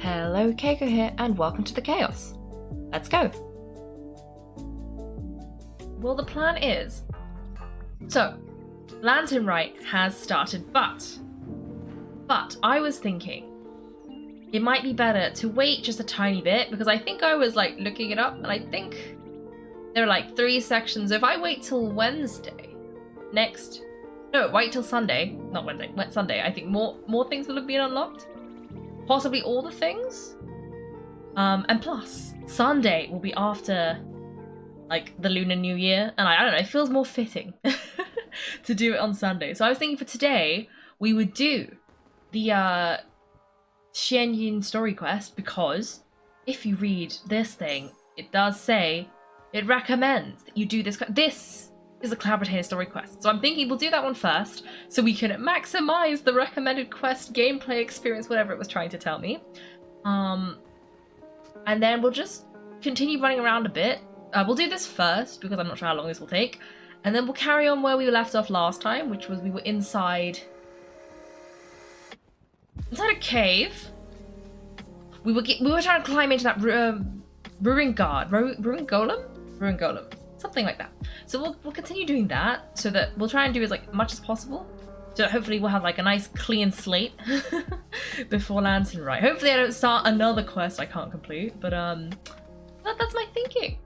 Hello, Kaiko here, and welcome to the chaos. Let's go. Well, the plan is... So, Lantern Rite has started, but I was thinking it might be better to wait just a tiny bit, because I think I was like looking it up, and I think there are like 3 sections. If I wait till Wednesday, wait till Sunday, not Wednesday, Sunday, I think more things will have been unlocked. Possibly all the things. And plus, Sunday will be after like the Lunar New Year, and I don't know, it feels more fitting to do it on Sunday. So I was thinking for today, we would do the Xianyun story quest, because if you read this thing, it does say, it recommends that you do this. This is a collaborative story quest. So I'm thinking we'll do that one first, so we can maximize the recommended quest gameplay experience, whatever it was trying to tell me. And then we'll just continue running around a bit. We'll do this first, because I'm not sure how long this will take. And then we'll carry on where we left off last time, which was we were inside a cave. We were trying to climb into that ruin golem, something like that. So we'll continue doing that, so that we'll try and do as like much as possible, so that hopefully we'll have like a nice clean slate before Lantern Rite. Hopefully I don't start another quest I can't complete, but that's my thinking.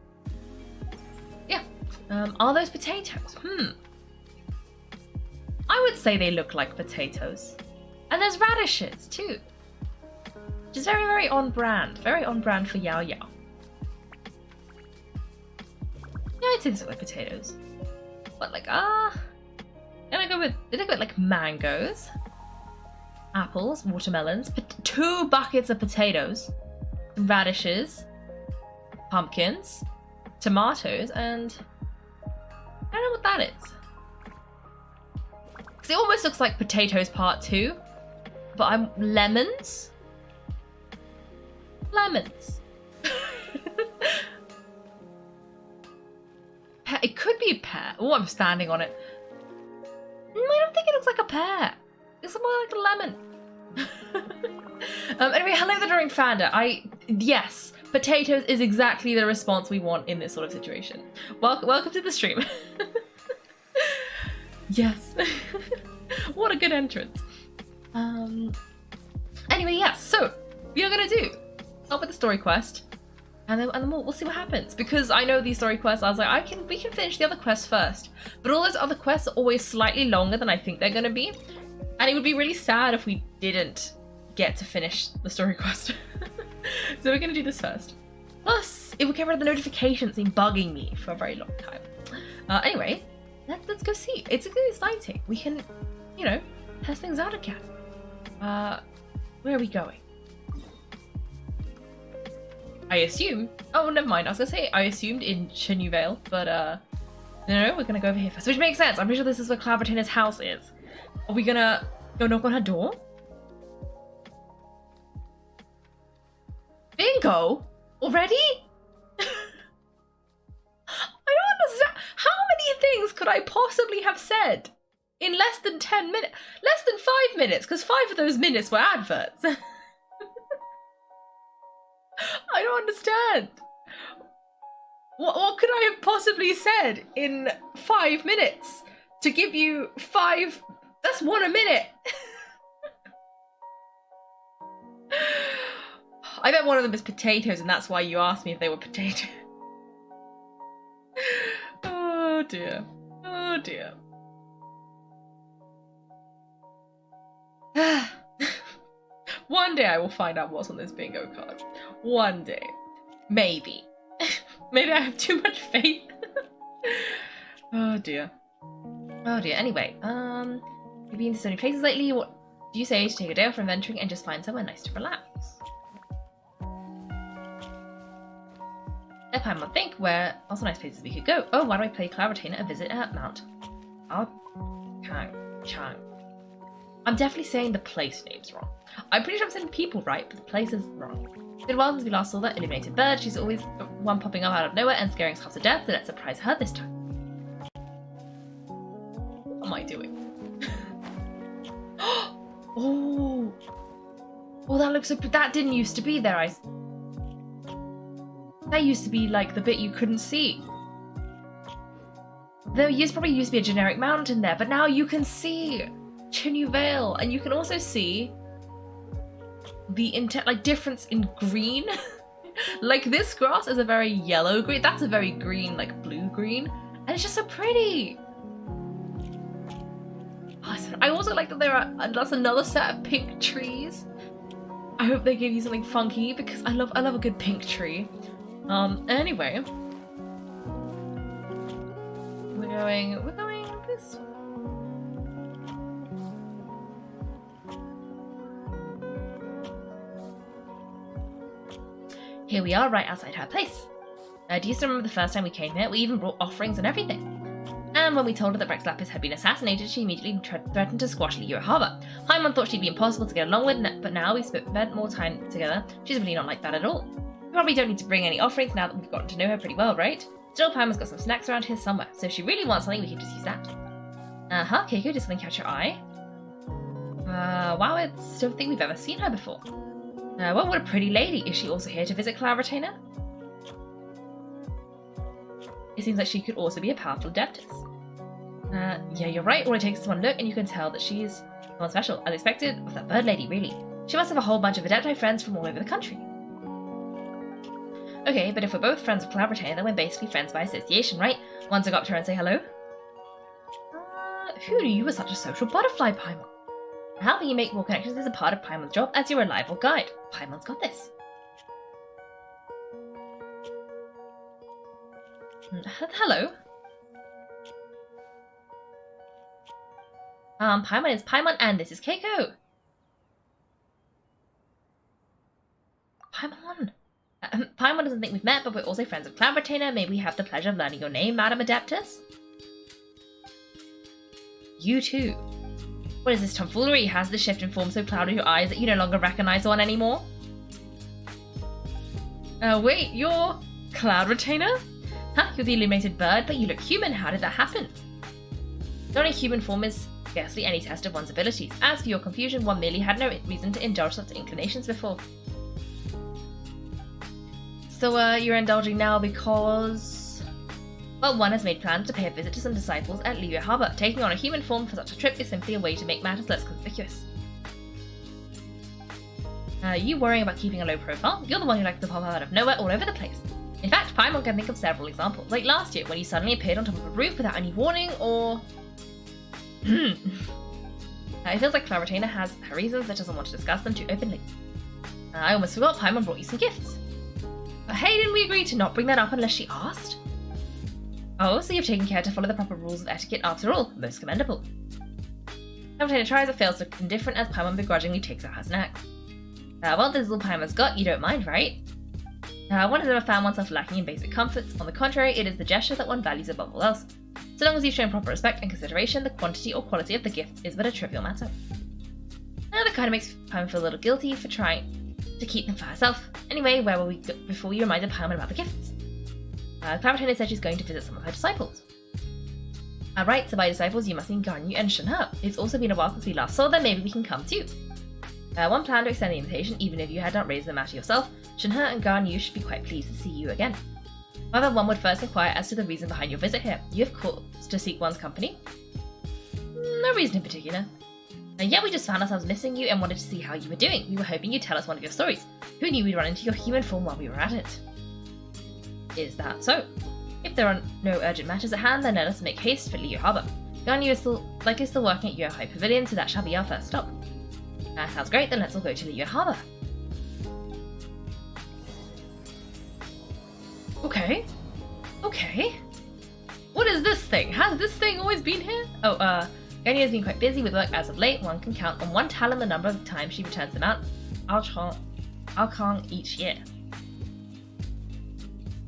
Yeah. Are those potatoes? I would say they look like potatoes. And there's radishes too, which is very, very on brand. Very on brand for Yao Yao. Yeah, I'd say these look like potatoes. But like, can I go with, they look like mangoes, apples, watermelons, 2 buckets of potatoes, radishes, pumpkins, tomatoes, and I don't know what that is. Because it almost looks like potatoes part 2, but I'm lemons. It could be a pear. Oh, I'm standing on it. I don't think it looks like a pear. It's more like a lemon. Anyway, hello the During Founder. Yes, potatoes is exactly the response we want in this sort of situation. Welcome to the stream. Yes. What a good entrance. Anyway, yes, so we are gonna start with the story quest. And then we'll see what happens, because I know these story quests. I was like, we can finish the other quests first, but all those other quests are always slightly longer than I think they're gonna be, and it would be really sad if we didn't get to finish the story quest. So we're gonna do this first. Plus, it will get rid of the notifications been bugging me for a very long time. Anyway, let's go see. It's really exciting. We can, test things out again. Where are we going? I assume. Oh, never mind. I was gonna say I assumed in Xianyun Vale, but no, we're gonna go over here first, which makes sense. I'm pretty sure this is where Clavertina's house is. Are we gonna go knock on her door? Bingo! Already? I don't understand. How many things could I possibly have said in less than 10 minutes? Less than 5 minutes, because 5 of those minutes were adverts. I don't understand. What could I have possibly said in 5 minutes to give you 5? That's 1 a minute. I bet one of them is potatoes, and that's why you asked me if they were potatoes. Oh dear. Oh dear. One day I will find out what's on this bingo card. One day. Maybe. Maybe I have too much faith. Oh dear. Oh dear. Anyway, you've been to so many places lately. What do you say to take a day off from venturing and just find somewhere nice to relax? If I'm to think where also nice places we could go. Oh, why do I play Clavertina a visit at Mount Chang? I'm definitely saying the place name's wrong. I'm pretty sure I'm saying people right, but the place is wrong. It's been a while since we last saw that illuminated bird. She's always one popping up out of nowhere and scaring us half to death, so let's surprise her this time. What am I doing? Oh! Oh, that looks so... That didn't used to be there. That used to be like the bit you couldn't see. There probably used to be a generic mountain there, but now you can see Xianyun Vale, and you can also see the difference in green. Like this grass is a very yellow green. That's a very green, like blue green, and it's just so pretty. I also like that that's another set of pink trees. I hope they give you something funky because I love a good pink tree. Anyway, we're going this way. Here we are, right outside her place. Do you still remember the first time we came here? We even brought offerings and everything. And when we told her that Rex Lapis had been assassinated, she immediately threatened to squash Liyue Harbor. Paimon thought she'd be impossible to get along with, but now we've spent more time together, she's really not like that at all. We probably don't need to bring any offerings now that we've gotten to know her pretty well, right? Still, Paimon's got some snacks around here somewhere, so if she really wants something, we can just use that. Kaiko, did something catch your eye? Wow, I don't think we've ever seen her before. Well, what a pretty lady. Is she also here to visit Cloud Retainer? It seems like she could also be a powerful adeptus. Yeah, you're right. All it takes is one look and you can tell that she's someone special. As expected, with that bird lady, really. She must have a whole bunch of adepti friends from all over the country. Okay, but if we're both friends with Cloud Retainer, then we're basically friends by association, right? Once I go up to her and say hello. Who knew you were such a social butterfly, Paimon? Helping you make more connections is a part of Paimon's job as your reliable guide. Paimon's got this. Hello. Paimon is Paimon and this is Kaiko. Paimon. Paimon doesn't think we've met, but we're also friends of Cloud Retainer. May we have the pleasure of learning your name, Madam Adeptus? You too. What is this tomfoolery? Has the shift in form so clouded your eyes that you no longer recognize one anymore? Wait, you're Cloud Retainer? Huh, you're the illuminated bird, but you look human. How did that happen? Donning human form is scarcely any test of one's abilities. As for your confusion, one merely had no reason to indulge such inclinations before. So, you're indulging now because... Well, one has made plans to pay a visit to some disciples at Liyue Harbor. Taking on a human form for such a trip is simply a way to make matters less conspicuous. You worrying about keeping a low profile? You're the one who likes to pop out of nowhere all over the place. In fact, Paimon can think of several examples, like last year when you suddenly appeared on top of a roof without any warning, or... It feels like Cloud Retainer has her reasons but doesn't want to discuss them too openly. I almost forgot Paimon brought you some gifts. But hey, didn't we agree to not bring that up unless she asked? Oh, so you've taken care to follow the proper rules of etiquette after all. Most commendable. Cloud Retainer tries but fails to look indifferent as Paimon begrudgingly takes out her snacks. Well, this is all Paimon's got, you don't mind, right? One has never found oneself lacking in basic comforts. On the contrary, it is the gesture that one values above all else. So long as you've shown proper respect and consideration, the quantity or quality of the gift is but a trivial matter. That kind of makes Paimon feel a little guilty for trying to keep them for herself. Anyway, where were we before you reminded Paimon about the gifts? Cloud Retainer said she's going to visit some of her disciples. Right, so by disciples you must mean Ganyu and Shenhe. It's also been a while since we last saw them, maybe we can come too. One plan to extend the invitation, even if you had not raised the matter yourself. Shenhe and Ganyu should be quite pleased to see you again. However, one would first inquire as to the reason behind your visit here. You have cause to seek one's company? No reason in particular. Yeah, we just found ourselves missing you and wanted to see how you were doing. We were hoping you'd tell us one of your stories. Who knew we'd run into your human form while we were at it? Is that so? If there are no urgent matters at hand, then let us make haste for Liyue Harbor. Ganyu is still working at Yue High Pavilion, so that shall be our first stop. Sounds great, then let's all go to Liyue Harbor. Okay. What is this thing? Has this thing always been here? Oh, Ganyu has been quite busy with work as of late. One can count on one talent the number of times she returns them out. Alkong each year.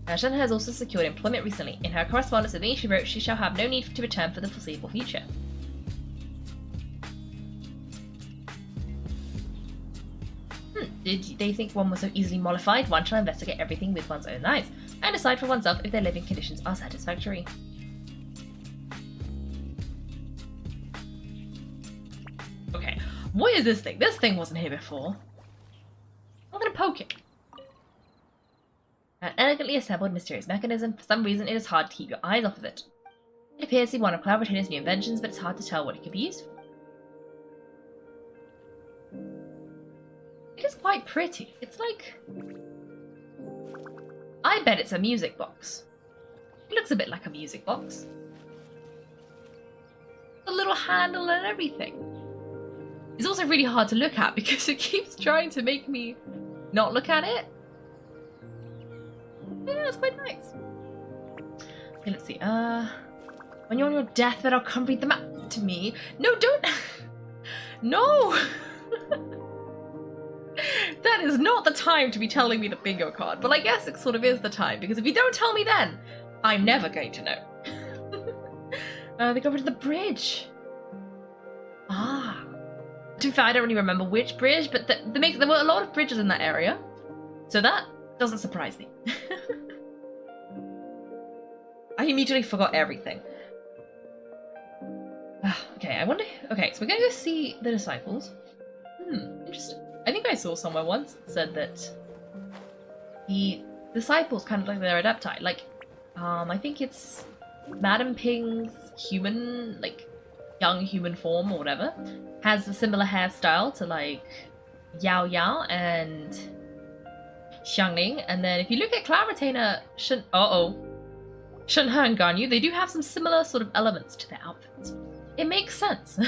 Shenhe has also secured employment recently. In her correspondence with me, she wrote she shall have no need to return for the foreseeable future. Did they think one was so easily mollified? One shall investigate everything with one's own eyes, and decide for oneself if their living conditions are satisfactory. Okay, what is this thing? This thing wasn't here before. Okay. An elegantly assembled mysterious mechanism. For some reason, it is hard to keep your eyes off of it. It appears to be one of Cloudretainer's new inventions, but it's hard to tell what it could be used for. It is quite pretty. It's like... I bet it's a music box. It looks a bit like a music box. A little handle and everything. It's also really hard to look at because it keeps trying to make me not look at it. Yeah, it's quite nice. Okay, let's see. When you're on your deathbed, I'll come read them out to me. No, don't. No. That is not the time to be telling me the bingo card. But I guess it sort of is the time, because if you don't tell me then, I'm never going to know. They go over to the bridge. Ah. To be fair, I don't really remember which bridge, but there were a lot of bridges in that area. So that doesn't surprise me. I immediately forgot everything. Okay, I wonder... Okay, so we're going to go see the disciples. Interesting. I think I saw somewhere once that said that the disciples kind of like their adepti. Like, I think it's Madame Ping's human, like, young human form or whatever, has a similar hairstyle to, like, Yao Yao and Xianyun. And then if you look at Cloudretainer, Shenhe and Ganyu, they do have some similar sort of elements to their outfits. It makes sense.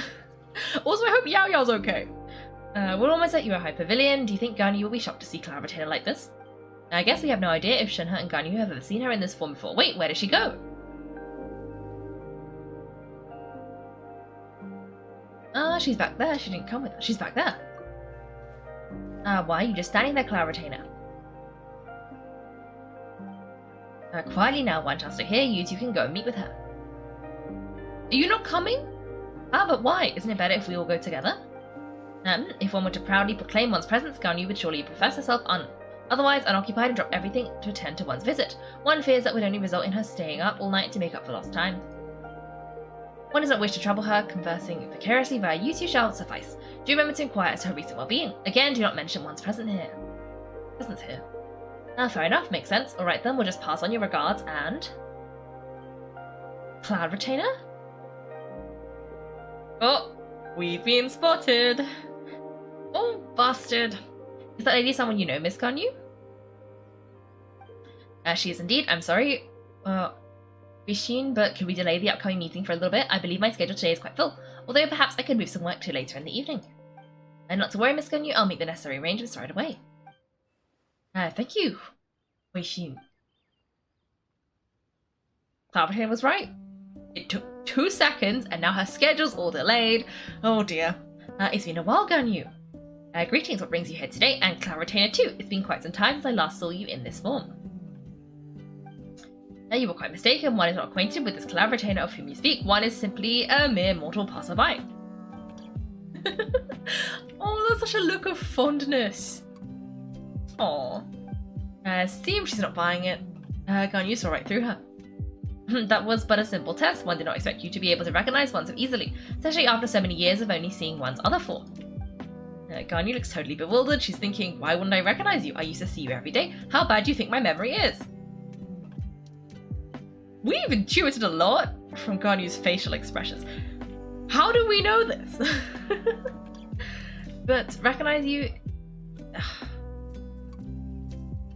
Also, I hope Yao Yao's okay. We're almost at your High Pavilion. Do you think Ganyu will be shocked to see Cloudretainer like this? I guess we have no idea if Shenhe and Ganyu have ever seen her in this form before. Wait, where did she go? She's back there. She didn't come with us. She's back there. Why are you just standing there, Cloudretainer? Quietly now, one chance to hear you, so you can go and meet with her. Are you not coming? But why? Isn't it better if we all go together? If one were to proudly proclaim one's presence, Ganyu would surely profess herself otherwise unoccupied and drop everything to attend to one's visit. One fears that would only result in her staying up all night to make up for lost time. One does not wish to trouble her, conversing vicariously via you two shall suffice. Do remember to inquire as to her recent well-being. Again, do not mention one's presence here. Fair enough, makes sense. Alright then, we'll just pass on your regards and... Cloudretainer? Oh, we've been spotted. Oh, bastard. Is that lady someone you know, Miss Ganyu? She is indeed. I'm sorry. Bishin, but could we delay the upcoming meeting for a little bit? I believe my schedule today is quite full, although perhaps I could move some work to later in the evening. And not to worry, Miss Ganyu, I'll make the necessary arrangements right away. Thank you, Bishin. Cloudretainer was right. It took 2 seconds, and now her schedule's all delayed. Oh dear. It's been a while, Ganyu. Greetings, what brings you here today? And Cloudretainer too. It's been quite some time since I last saw you in this form. You were quite mistaken. One is not acquainted with this Cloudretainer of whom you speak. One is simply a mere mortal passerby. Oh, that's such a look of fondness. Aww. Seems she's not buying it. Ganyu saw right through her. That was but a simple test. One did not expect you to be able to recognize one so easily, especially after so many years of only seeing one's other form. Ganyu looks totally bewildered. She's thinking, why wouldn't I recognize you? I used to see you every day. How bad do you think my memory is? We've intuited a lot from Ganyu's facial expressions. How do we know this? But recognize you...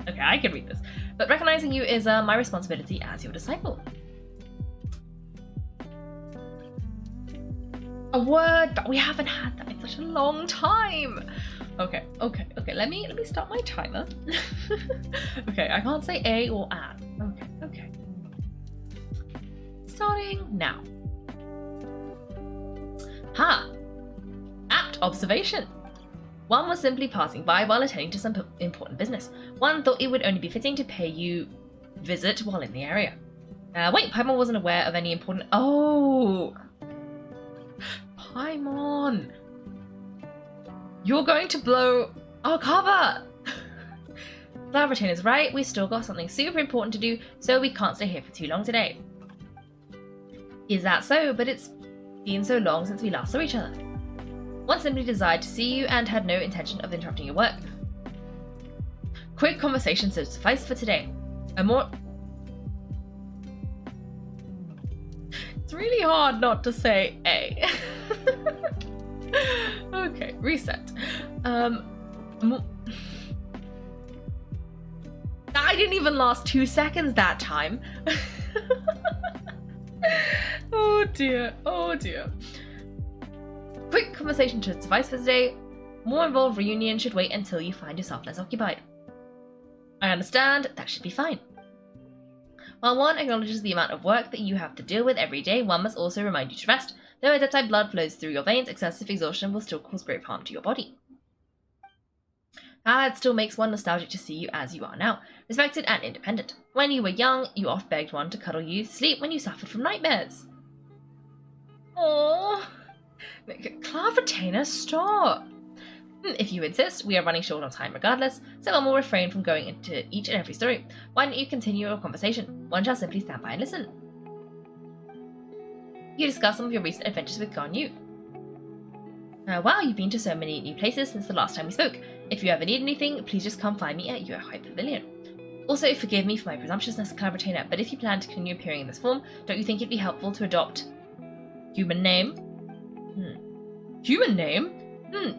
Okay, I can read this. But recognizing you is my responsibility as your disciple. A word, but we haven't had that in such a long time. Okay. Let me start my timer. Okay, I can't say a or an. Okay. Starting now. Apt observation. One was simply passing by while attending to some important business. One thought it would only be fitting to pay you visit while in the area. Wait, Paimon wasn't aware of any important... Oh! Paimon! You're going to blow our cover! Cloudretainer is right, we've still got something super important to do, so we can't stay here for too long today. Is that so? But it's been so long since we last saw each other. One simply desired to see you and had no intention of interrupting your work. Quick conversation should suffice for today. It's really hard not to say A. Okay, reset. I didn't even last 2 seconds that time. Oh dear, oh dear. Quick conversation should suffice for today. More involved reunion should wait until you find yourself less occupied. I understand, that should be fine. While one acknowledges the amount of work that you have to deal with every day, one must also remind you to rest. Though adepti blood flows through your veins, excessive exhaustion will still cause grave harm to your body. It still makes one nostalgic to see you as you are now, respected and independent. When you were young, you oft begged one to cuddle you to sleep when you suffered from nightmares. Aww. Cloud Retainer, stop! If you insist, we are running short on time regardless, so one will refrain from going into each and every story. Why don't you continue your conversation? One shall simply stand by and listen. You discuss some of your recent adventures with Ganyu. Wow, you've been to so many new places since the last time we spoke. If you ever need anything, please just come find me at Yuehai Pavilion. Also, forgive me for my presumptuousness, Cloud Retainer, but if you plan to continue appearing in this form, don't you think it'd be helpful to adopt human name? Human name?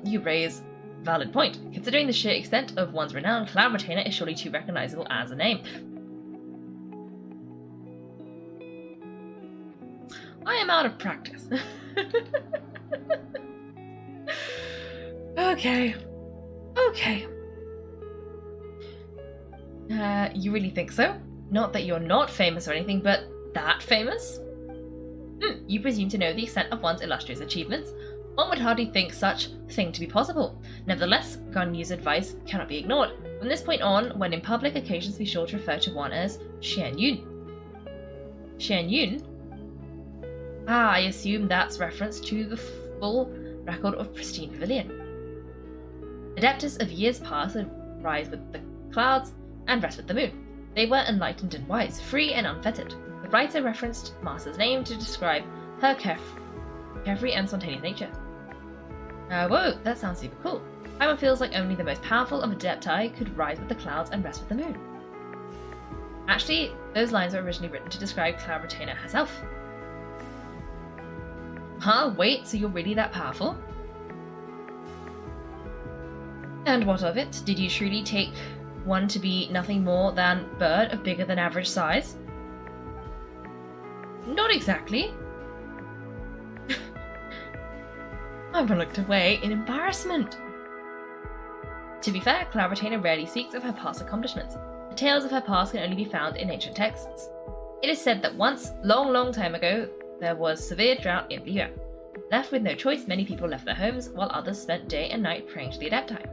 You raise a valid point. Considering the sheer extent of one's renown, Cloud Retainer is surely too recognizable as a name. I am out of practice. Okay. You really think so? Not that you're not famous or anything, but that famous? You presume to know the extent of one's illustrious achievements. One would hardly think such thing to be possible. Nevertheless, Ganyu's advice cannot be ignored. From this point on, when in public, occasions be sure to refer to one as Xianyun. Xianyun? I assume that's reference to the full record of Pristine Pavilion. Adeptus of years past would rise with the clouds and rest with the moon. They were enlightened and wise, free and unfettered. The writer referenced Master's name to describe her carefree and spontaneous nature. Whoa, that sounds super cool. Paimon feels like only the most powerful of Adepti could rise with the clouds and rest with the moon. Actually, those lines were originally written to describe Cloud Retainer herself. Huh? Wait, so you're really that powerful? And what of it? Did you truly take one to be nothing more than bird of bigger than average size? Not exactly. Paimon looked away in embarrassment. To be fair, Cloud Retainer rarely speaks of her past accomplishments. The tales of her past can only be found in ancient texts. It is said that once, long time ago, there was severe drought in Liyue. Left with no choice, many people left their homes, while others spent day and night praying to the Adepti.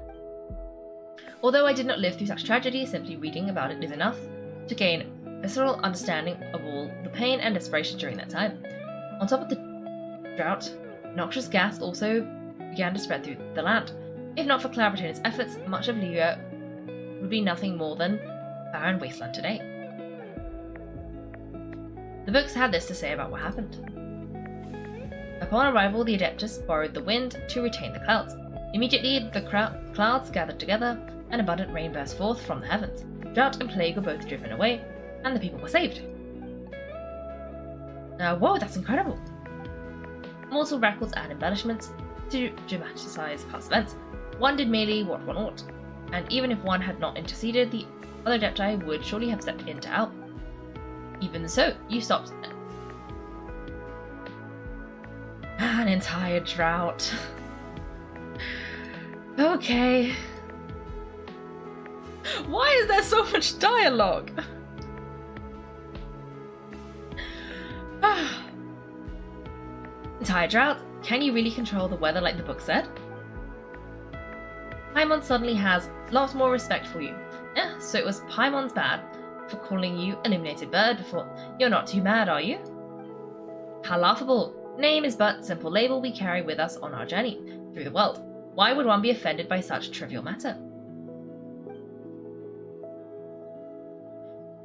Although I did not live through such tragedy, simply reading about it is enough to gain visceral understanding of all the pain and desperation during that time. On top of the drought, noxious gas also began to spread through the land. If not for Cloud Retainer's efforts, much of Liyue would be nothing more than barren wasteland today. The books had this to say about what happened. Upon arrival, the Adeptus borrowed the wind to retain the clouds. Immediately, the clouds gathered together, and abundant rain burst forth from the heavens. Drought and plague were both driven away, and the people were saved. Whoa, that's incredible! Mortal records add embellishments to dramatise past events. One did merely what one ought, and even if one had not interceded, the other Adepti would surely have stepped in to help. Even so, you stopped an entire drought. Okay. Why is there so much dialogue? Entire drought? Can you really control the weather like the book said? Paimon suddenly has lots more respect for you. So it was Paimon's bad for calling you Illuminated Bird before. You're not too mad, are you? How laughable. Name is but simple label we carry with us on our journey through the world. Why would one be offended by such trivial matter?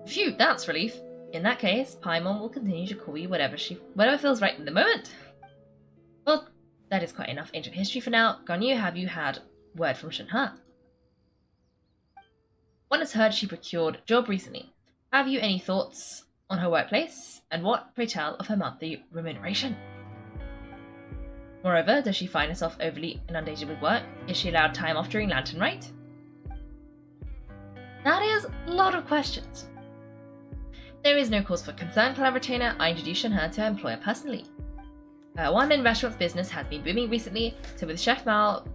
Phew, that's relief. In that case, Paimon will continue to call you whatever feels right in the moment. Well, that is quite enough ancient history for now. Ganyu, have you had word from Shinha? One has heard she procured a job recently. Have you any thoughts on her workplace? And what, pray tell, of her monthly remuneration? Moreover, does she find herself overly inundated with work? Is she allowed time off during Lantern Rite? That is a lot of questions. There is no cause for concern, Clever Retainer. I introduced her to her employer personally. One-man restaurant's business has been booming recently, so with Chef Mal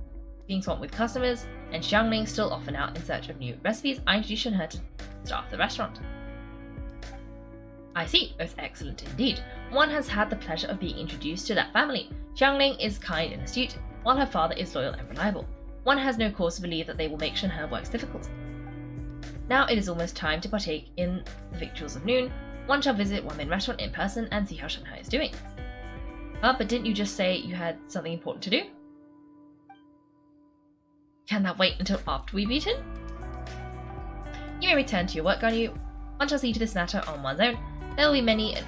being swamped with customers, and Xianyun still off and out in search of new recipes, I introduced her to staff the restaurant. I see, most excellent indeed. One has had the pleasure of being introduced to that family. Xianyun is kind and astute, while her father is loyal and reliable. One has no cause to believe that they will make Shenhe works difficult. Now it is almost time to partake in the victuals of noon. One shall visit One-Man Restaurant in person and see how Shenhe is doing. But didn't you just say you had something important to do? Can that wait until after we've eaten? You may return to your work, Ganyu. One shall see to this matter on one's own. There will be many...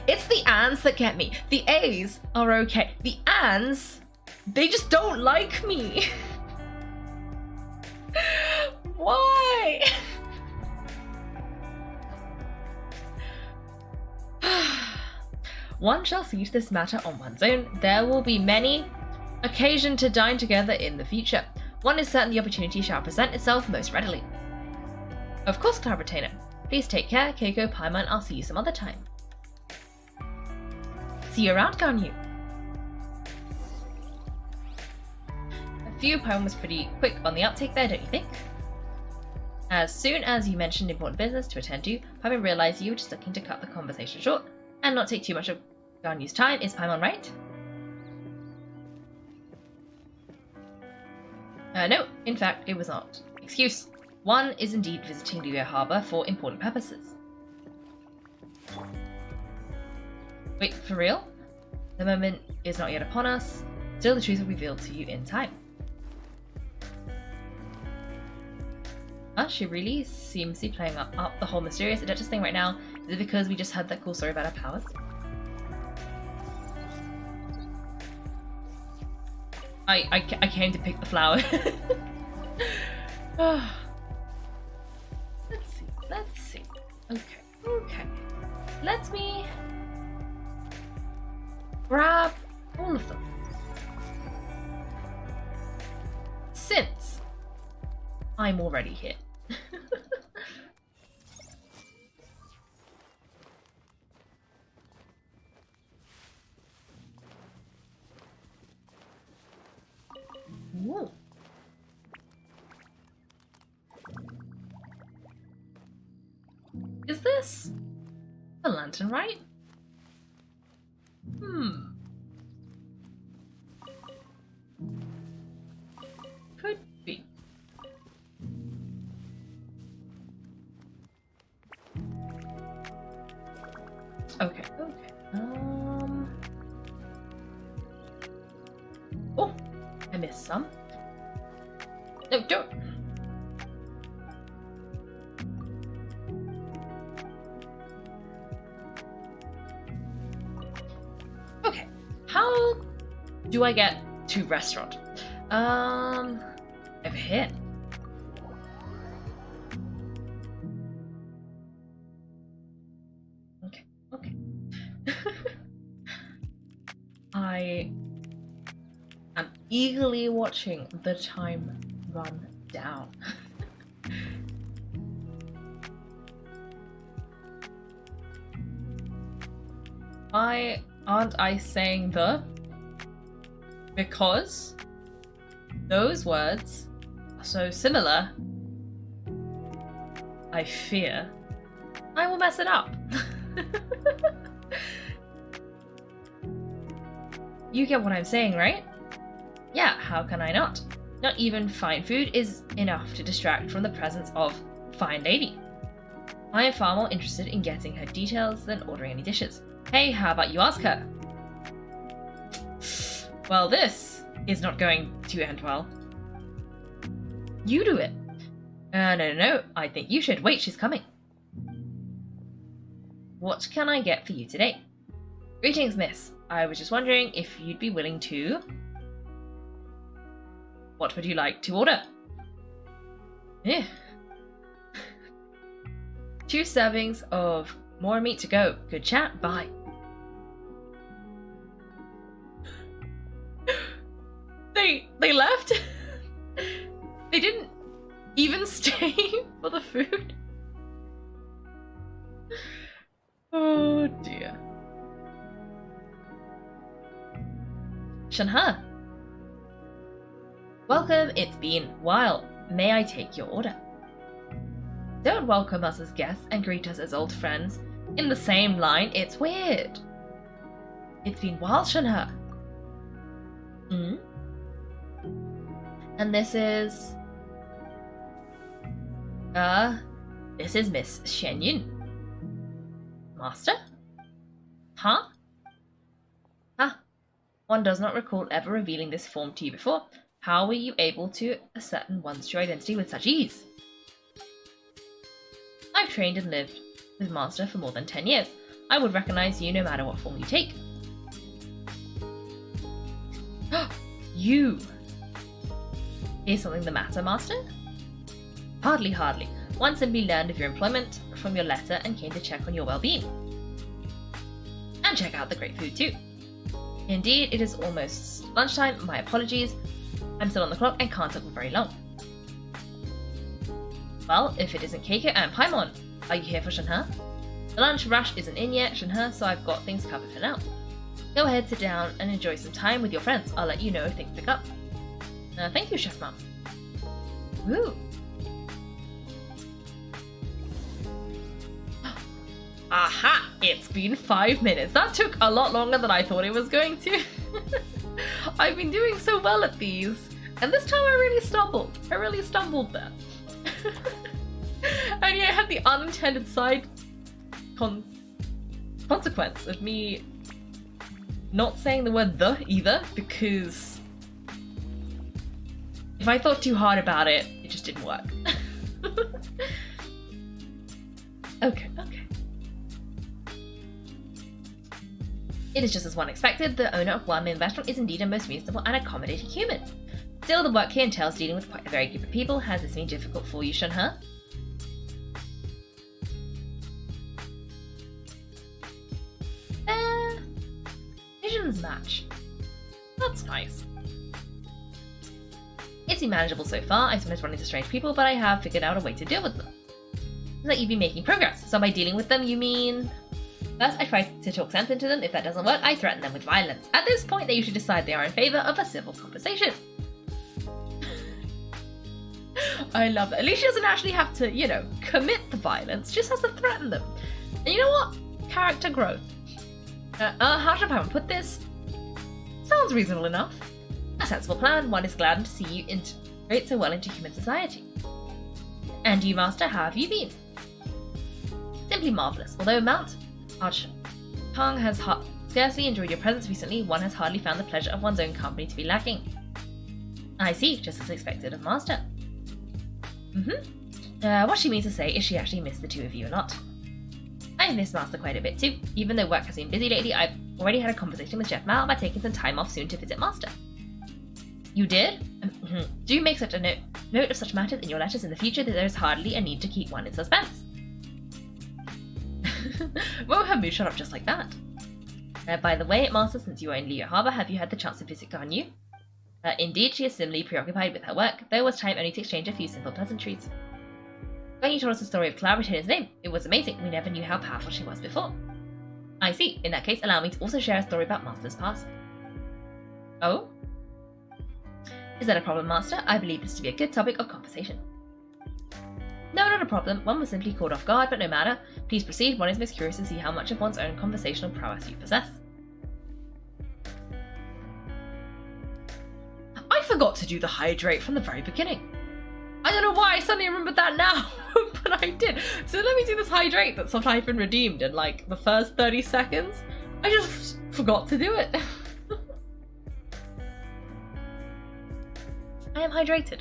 It's the ands that get me. The A's are okay. The ands, they just don't like me. Why? One shall see to this matter on one's own. There will be many occasion to dine together in the future. One is certain the opportunity shall present itself most readily. Of course, Cloud Retainer. Please take care, Kaiko, Paimon. I'll see you some other time. See you around, Ganyu. A few, Paimon was pretty quick on the uptake there, don't you think? As soon as you mentioned important business to attend to, Paimon realized you were just looking to cut the conversation short and not take too much of Ganyu's time. Is Paimon right? No, in fact, it was not. Excuse. One is indeed visiting Luo Harbor for important purposes. Wait, for real? The moment is not yet upon us. Still, the truth will be revealed to you in time. She really seems to be playing up the whole mysterious Adeptus thing right now. Is it because we just heard that cool story about our powers? I came to pick the flower. Let's see. Okay. Let me grab all of them. Since I'm already here. Whoa. Is this a lantern, right? Could be. Okay. Oh, I missed some. No, don't. Okay. How do I get to restaurant? Over here. Okay. I am eagerly watching the time run down. Why aren't I saying the? Because those words are so similar. I fear I will mess it up. You get what I'm saying, right? Yeah, how can I not? Not even fine food is enough to distract from the presence of fine lady. I am far more interested in getting her details than ordering any dishes. Hey, how about you ask her? Well, this is not going to end well. You do it. No, I think you should. Wait, she's coming. What can I get for you today? Greetings, miss. I was just wondering if you'd be willing to... What would you like to order? Yeah. 2 servings of more meat to go. Good chat. Bye. They left? They didn't even stay for the food? Oh dear. Shanha. Welcome, it's been a while. May I take your order? Don't welcome us as guests and greet us as old friends in the same line. It's weird. It's been a while, Shanha. Hmm? And this is... this is Miss Xianyun. Master? Huh? Ah, one does not recall ever revealing this form to you before. How were you able to ascertain one's true identity with such ease? I've trained and lived with Master for more than 10 years. I would recognize you no matter what form you take. You! Is something the matter, Master? Hardly. One simply learned of your employment from your letter and came to check on your well-being. And check out the great food too. Indeed, it is almost lunchtime. My apologies. I'm still on the clock and can't talk for very long. Well, if it isn't Kaiko and Paimon, are you here for Shanha? The lunch rush isn't in yet, Shanha, so I've got things covered for now. Go ahead, sit down, and enjoy some time with your friends. I'll let you know if things pick up. Thank you, Chef Mom. Woo! Aha! It's been 5 minutes. That took a lot longer than I thought it was going to. I've been doing so well at these, and this time I really stumbled. I really stumbled there. And yeah, I had the unintended side consequence of me not saying the word "the" either, because if I thought too hard about it, it just didn't work. Okay. It is just as one expected. The owner of One Main Restaurant is indeed a most reasonable and accommodating human. Still, the work here entails dealing with quite a varied group of people. Has this been difficult for you, Shanha? Visions match. That's nice. It's been manageable so far. I sometimes run into strange people, but I have figured out a way to deal with them. Seems like you've been making progress. So by dealing with them, you mean... First, I try to talk sense into them. If that doesn't work, I threaten them with violence. At this point, they usually decide they are in favour of a civil conversation. I love that. At least she doesn't actually have to, commit the violence. She just has to threaten them. And you know what? Character growth. How should I put this? Sounds reasonable enough. A sensible plan. One is glad to see you integrate so well into human society. And you, Master, how have you been? Simply marvellous. Although Mount Archang has scarcely enjoyed your presence recently, one has hardly found the pleasure of one's own company to be lacking. I see, just as expected of Master. What she means to say is she actually missed the two of you a lot. I miss Master quite a bit too. Even though work has been busy lately, I've already had a conversation with Chef Mal about taking some time off soon to visit Master. You did? Do make such a note of such matters in your letters in the future that there is hardly a need to keep one in suspense. Won't have Moo shut up just like that. By the way, Master, since you are in Leo Harbour, have you had the chance to visit Ganyu? Indeed, she is similarly preoccupied with her work. There was time only to exchange a few simple pleasantries. Ganyu told us the story of Cloud retaining his name. It was amazing. We never knew how powerful she was before. I see. In that case, allow me to also share a story about Master's past. Oh? Is that a problem, Master? I believe this to be a good topic of conversation. No, not a problem. One was simply caught off guard, but no matter. Please proceed. One is most curious to see how much of one's own conversational prowess you possess. I forgot to do the hydrate from the very beginning. I don't know why I suddenly remembered that now, but I did. So let me do this hydrate that's not even redeemed in like the first 30 seconds. I just forgot to do it. I am hydrated.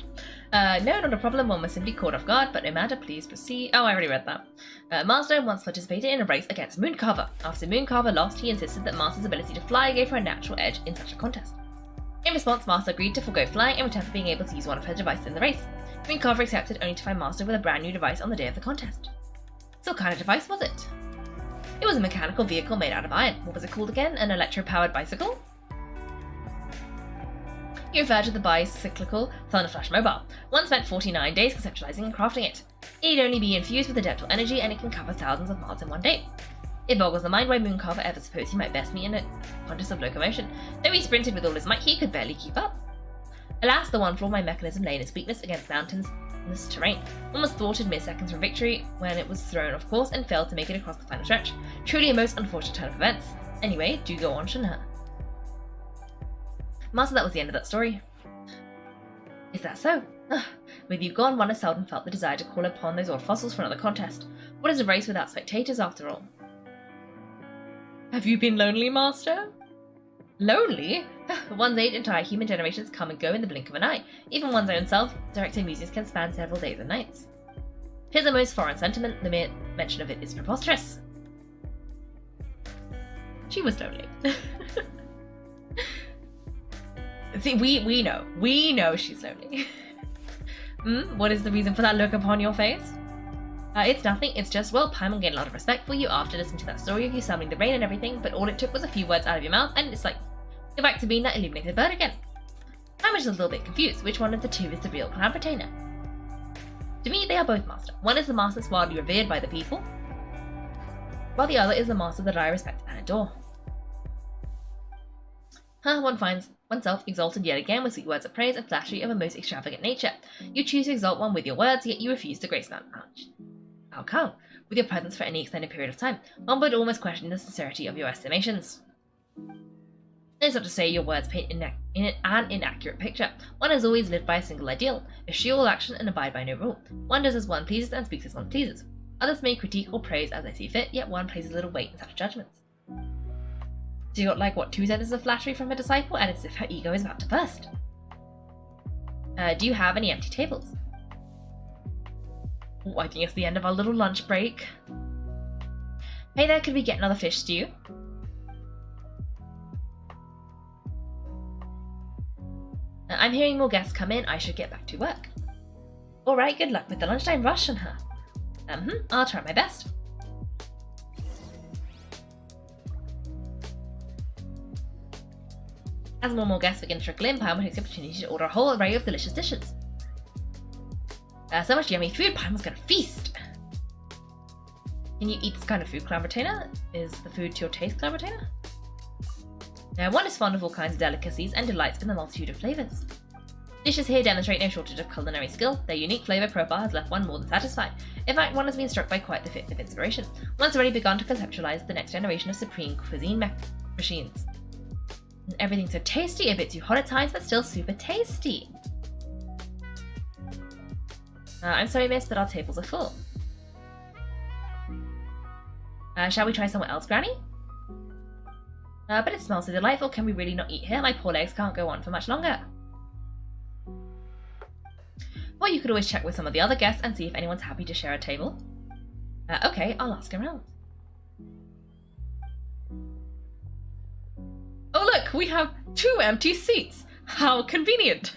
No, not a problem. One was simply caught off guard, but no matter, please proceed. Oh, I already read that. Master once participated in a race against Mooncarver. After Mooncarver lost, he insisted that Master's ability to fly gave her a natural edge in such a contest. In response, Master agreed to forego flying in return for being able to use one of her devices in the race. Mooncarver accepted, only to find Master with a brand new device on the day of the contest. So what kind of device was it? It was a mechanical vehicle made out of iron. What was it called again? An electro-powered bicycle? He referred to the bicyclical Thunderflash Mobile. One spent 49 days conceptualizing and crafting it. It need only be infused with adeptal energy, and it can cover thousands of miles in one day. It boggles the mind why Mooncarver ever supposed he might best meet in a contest of locomotion. Though he sprinted with all his might, he could barely keep up. Alas, the one flaw of my mechanism lay in its weakness against mountainous terrain. One was thwarted mere seconds from victory when it was thrown off course and failed to make it across the final stretch. Truly a most unfortunate turn of events. Anyway, do go on, shouldn't it? Master, that was the end of that story. Is that so? With you gone, one has seldom felt the desire to call upon those old fossils for another contest. What is a race without spectators, after all? Have you been lonely, Master? Lonely? At one's age, entire human generations come and go in the blink of an eye. Even one's own self-directed musings can span several days and nights. 'Tis a most foreign sentiment. The mere mention of it is preposterous. She was lonely. See, we know she's lonely. What is the reason for that look upon your face? It's nothing, it's just, well, Paimon gained a lot of respect for you after listening to that story of you summoning the rain and everything, but all it took was a few words out of your mouth, and it's like, you're back to being that illuminated bird again. Paimon is a little bit confused. Which one of the two is the real cloud retainer? To me, they are both master. One is the master that's widely revered by the people, while the other is the master that I respect and adore. One finds oneself exalted yet again with sweet words of praise and flattery of a most extravagant nature. You choose to exalt one with your words, yet you refuse to grace man. How come? With your presence for any extended period of time, one would almost question the sincerity of your estimations. It's not to say your words paint an inaccurate picture. One has always lived by a single ideal, eschew all action and abide by no rule. One does as one pleases and speaks as one pleases. Others may critique or praise as they see fit, yet one places little weight in such judgments. So you got like, what, 2 sentences of flattery from a disciple, and it's as if her ego is about to burst. Do you have any empty tables? Oh, I think it's the end of our little lunch break. Hey there, could we get another fish stew? I'm hearing more guests come in, I should get back to work. Alright, good luck with the lunchtime rush on her. I'll try my best. As more and more guests begin to trickle in, Paimon takes the opportunity to order a whole array of delicious dishes. So much yummy food, Paimon's gonna feast! Can you eat this kind of food, Cloud Retainer? Is the food to your taste, Cloud Retainer? Now, one is fond of all kinds of delicacies and delights in the multitude of flavours. Dishes here demonstrate no shortage of culinary skill. Their unique flavour profile has left one more than satisfied. In fact, one has been struck by quite the fit of inspiration. One's already begun to conceptualise the next generation of supreme cuisine machines. And everything's so tasty, a bit too hot at times, but still super tasty. I'm sorry, miss, but our tables are full. Shall we try somewhere else, Granny? But it smells so delightful. Can we really not eat here? My poor legs can't go on for much longer. Well, you could always check with some of the other guests and see if anyone's happy to share a table. Okay, I'll ask around. Oh look, we have 2 empty seats. How convenient.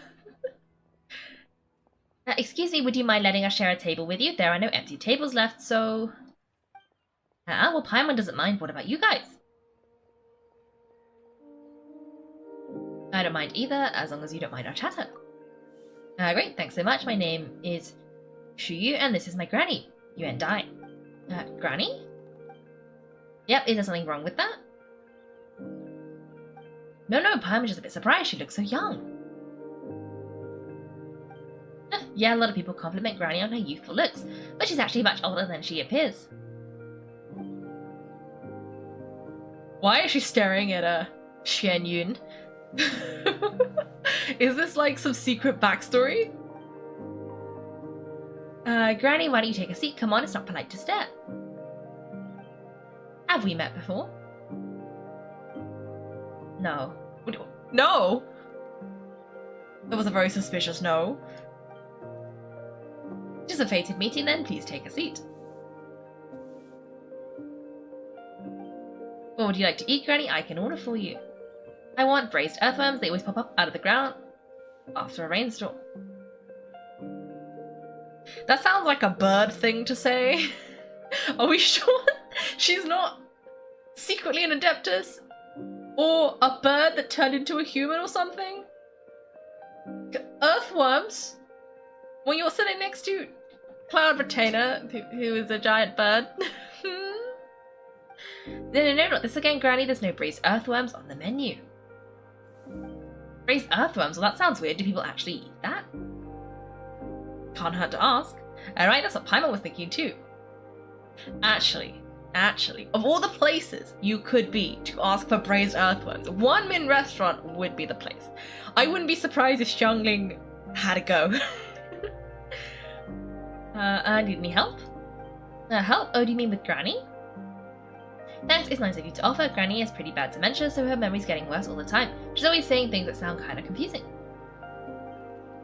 Excuse me, would you mind letting us share a table with you? There are no empty tables left, so... well, Paimon doesn't mind. What about you guys? I don't mind either, as long as you don't mind our chatter. Great, thanks so much. My name is Xianyun, and this is my granny, Yuan Dai. Granny? Yep, is there something wrong with that? No, Paimon's just a bit surprised. She looks so young. Yeah, a lot of people compliment Granny on her youthful looks, but she's actually much older than she appears. Why is she staring at Xianyun? Is this like some secret backstory? Granny, why don't you take a seat? Come on, it's not polite to stare. Have we met before? No. No? That was a very suspicious no. Just a fated meeting then, please take a seat. What would you like to eat, Granny? I can order for you. I want braised earthworms. They always pop up out of the ground after a rainstorm. That sounds like a bird thing to say. Are we sure she's not secretly an Adeptus? Or a bird that turned into a human or something? Earthworms? When you're sitting next to Cloud Retainer, who is a giant bird. No, not this again, Granny. There's no braised earthworms on the menu. Braised earthworms? Well, that sounds weird. Do people actually eat that? Can't hurt to ask. Alright, that's what Paimon was thinking too. Actually, of all the places you could be to ask for braised earthworms, One Min Restaurant would be the place. I wouldn't be surprised if Xianyun had a go. Need any help? Help? Oh, do you mean with Granny? Thanks, it's nice of you to offer. Granny has pretty bad dementia, so her memory's getting worse all the time. She's always saying things that sound kind of confusing.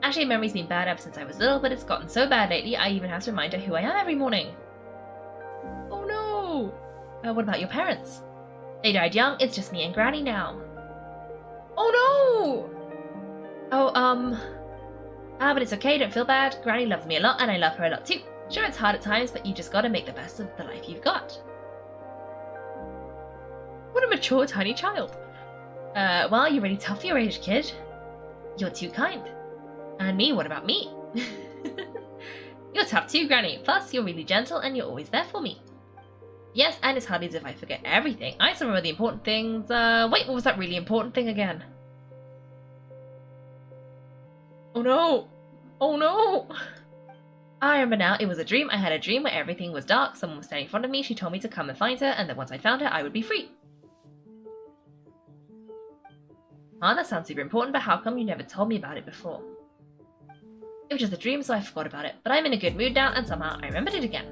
Actually, memory's been bad ever since I was little, but it's gotten so bad lately I even have to remind her who I am every morning. Oh no! What about your parents? They died young, it's just me and Granny now. Oh no! Oh, but it's okay, don't feel bad. Granny loves me a lot and I love her a lot too. Sure, it's hard at times, but you just gotta make the best of the life you've got. What a mature tiny child. Well, you're really tough for your age, kid. You're too kind. And me, what about me? You're tough too, Granny. Plus, you're really gentle and you're always there for me. Yes, and it's hardly as if I forget everything. I still remember the important things. Wait, what was that really important thing again? Oh no! Oh no! I remember now, it was a dream. I had a dream where everything was dark. Someone was standing in front of me. She told me to come and find her, and that once I found her, I would be free. That sounds super important, but how come you never told me about it before? It was just a dream, so I forgot about it. But I'm in a good mood now, and somehow I remembered it again.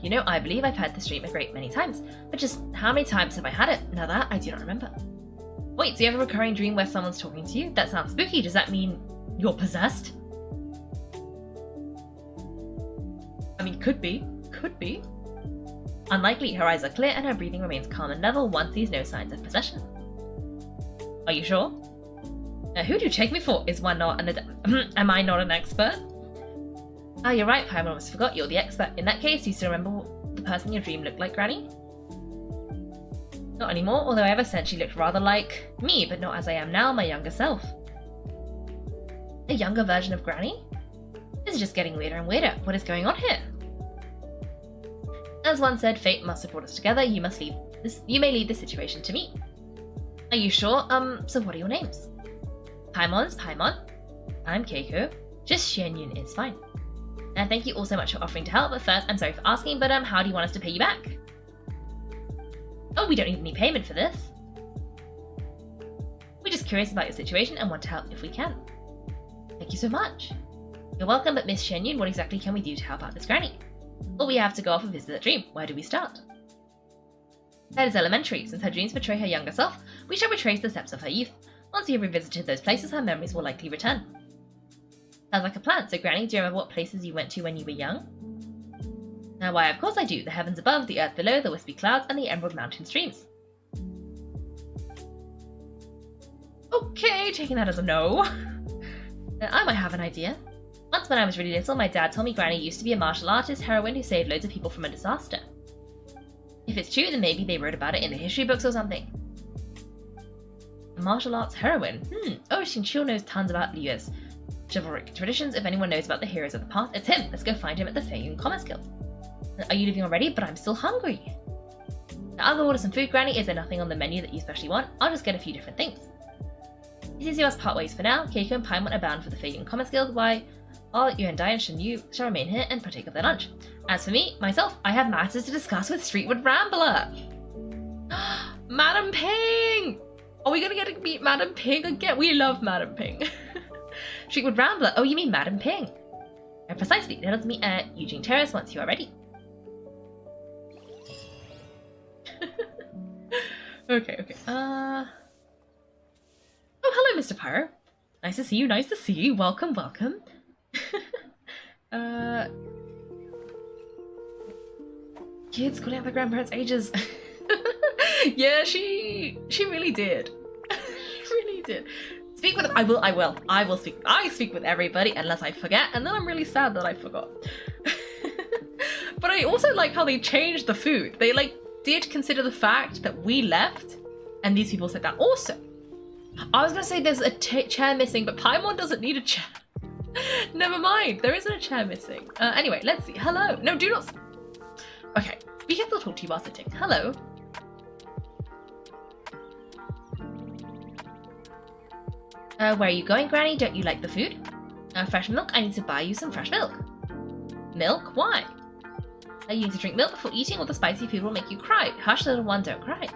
You know, I believe I've had this dream a great many times, but just how many times have I had it? Now that, I do not remember. Wait, so you have a recurring dream where someone's talking to you? That sounds spooky. Does that mean you're possessed? I mean, could be. Could be. Unlikely, her eyes are clear and her breathing remains calm and level. One sees no signs of possession. Are you sure? Who do you take me for? Is one not an am I not an expert? Ah, you're right, Paimon, almost forgot you're the expert. In that case, do you still remember what the person in your dream looked like, Granny? Not anymore, although I ever said she looked rather like me, but not as I am now, my younger self. A younger version of Granny? This is just getting weirder and weirder. What is going on here? As one said, fate must have brought us together. You may leave this situation to me. Are you sure? So what are your names? Paimon's Paimon. I'm Kaiko. Just Xianyun is fine. And thank you all so much for offering to help, but first, I'm sorry for asking, but how do you want us to pay you back? Oh, we don't need any payment for this. We're just curious about your situation and want to help if we can. Thank you so much. You're welcome, but Miss Xianyun, what exactly can we do to help out this Granny? Well, we have to go off and visit the dream. Where do we start? That is elementary. Since her dreams portray her younger self, we shall retrace the steps of her youth. Once we have revisited those places, her memories will likely return. Sounds like a plan. So, Granny, do you remember what places you went to when you were young? Why, of course I do. The heavens above, the earth below, the wispy clouds, and the emerald mountain streams. Okay, taking that as a no. I might have an idea. Once when I was really little, my dad told me Granny used to be a martial artist heroine who saved loads of people from a disaster. If it's true, then maybe they wrote about it in the history books or something. A martial arts heroine? Oh, Xinqiu knows tons about Liu's chivalric traditions. If anyone knows about the heroes of the past, it's him. Let's go find him at the Xianyun Commerce Guild. Are you leaving already? But I'm still hungry. Now, I'll go order some food, Granny. Is there nothing on the menu that you especially want? I'll just get a few different things. It seems you must part ways for now. Kaiko and Paimon are bound for the Xianyun Commerce Guild. Why? All you and Dai and Xianyun shall remain here and partake of their lunch. As for me, myself, I have matters to discuss with Streetwood Rambler. Madam Ping! Are we gonna get to meet Madam Ping again? We love Madam Ping. Streetwood Rambler. Oh, you mean Madam Ping? Precisely. Let us meet at Eugene Terrace once you are ready. Okay. Oh, hello, Mr. Pyro. Nice to see you. Nice to see you. Welcome. Kids calling out their grandparents' ages. Yeah, she really did. Really did. Speak with... I will speak. I speak with everybody unless I forget, and then I'm really sad that I forgot. But I also like how they changed the food. They, like, did consider the fact that we left, and these people said that also. I was gonna say there's a chair missing, but Paimon doesn't need a chair. Never mind, there isn't a chair missing. Anyway, let's see. Hello. No, do not... Okay, we can still talk to you while sitting. Hello. Where are you going, Granny? Don't you like the food? Fresh milk? I need to buy you some fresh milk. Milk? Why? You need to drink milk before eating, or the spicy food will make you cry. Hush, little one, don't cry.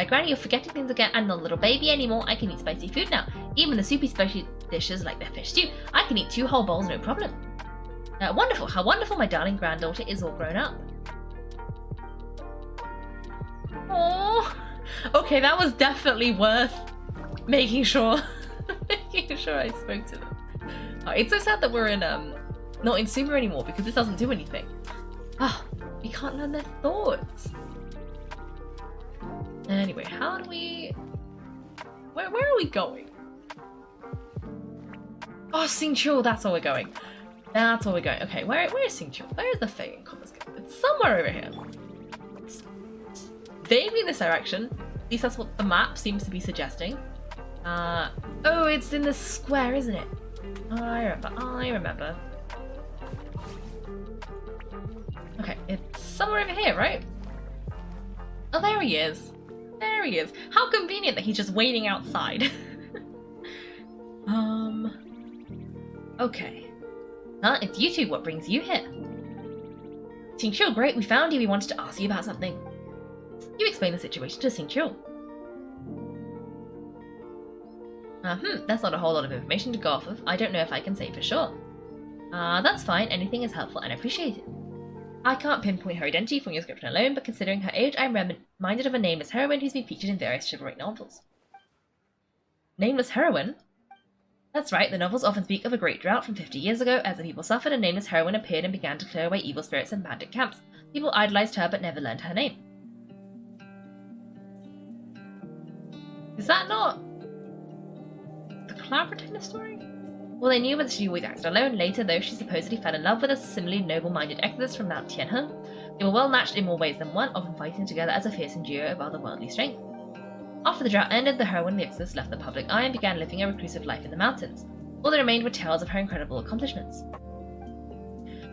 Granny, you're forgetting things again. I'm not a little baby anymore. I can eat spicy food now. Even the soupy spicy dishes like the fish stew. I can eat 2 whole bowls, no problem. Wonderful. How wonderful my darling granddaughter is all grown up. Oh, okay, that was definitely worth making sure I spoke to them. Oh, it's so sad that we're in not in Sumer anymore because this doesn't do anything. Ah, we can't learn their thoughts. Anyway, how do we... Where are we going? Oh, Xingqiu, that's where we're going. That's where we're going. Okay, where is Xingqiu? Where is the Fey Commerce Guild? It's somewhere over here. It's vaguely in this direction. At least that's what the map seems to be suggesting. Oh, it's in the square, isn't it? I remember. Okay, it's somewhere over here, right? Oh, there he is. There he is. How convenient that he's just waiting outside. Okay. It's you two. What brings you here? Xingqiu, great, we found you. We wanted to ask you about something. You explain the situation to Xingqiu. That's not a whole lot of information to go off of. I don't know if I can say for sure. That's fine. Anything is helpful and appreciated. I can't pinpoint her identity from your description alone, but considering her age, I'm reminded of a nameless heroine who's been featured in various chivalric novels. Nameless heroine? That's right, the novels often speak of a great drought from 50 years ago. As the people suffered, a nameless heroine appeared and began to clear away evil spirits and bandit camps. People idolized her but never learned her name. Is that not the Cloud Pretender story? Well, they knew that she always acted alone. Later, though, she supposedly fell in love with a similarly noble-minded exodus from Mount Tianhe. They were well matched in more ways than one, often fighting together as a fearsome duo of otherworldly strength. After the drought ended, the heroine of the exodus left the public eye and began living a reclusive life in the mountains. All that remained were tales of her incredible accomplishments.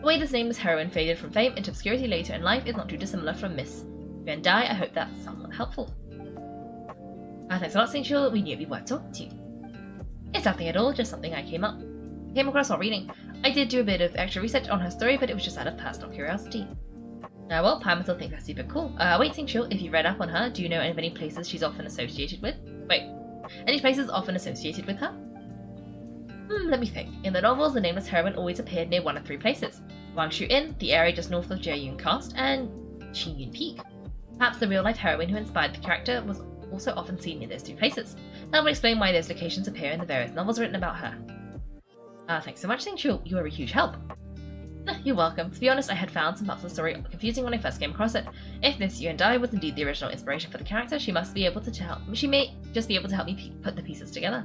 The way this nameless heroine faded from fame into obscurity later in life is not too dissimilar from Miss Yuan Dai. I hope that's somewhat helpful. Thanks a lot, Xingqiu. We knew it'd be worth talking to you. It's nothing at all, just something I came across while reading. I did do a bit of extra research on her story, but it was just out of personal curiosity. Well, Paimon still thinks that's super cool. Wait, Xingqiu, if you read up on her, do you know of any places she's often associated with? Wait, any places often associated with her? Let me think. In the novels, the nameless heroine always appeared near one of 3 places. Wangshu Inn, the area just north of Xianyun Cast, and Xianyun Peak. Perhaps the real-life heroine who inspired the character was also often seen near those 2 places. That would explain why those locations appear in the various novels written about her. Thanks so much, Xingqiu. You are a huge help. You're welcome. To be honest, I had found some parts of the story confusing when I first came across it. If Miss Yuan Dai was indeed the original inspiration for the character, she may just be able to help me put the pieces together.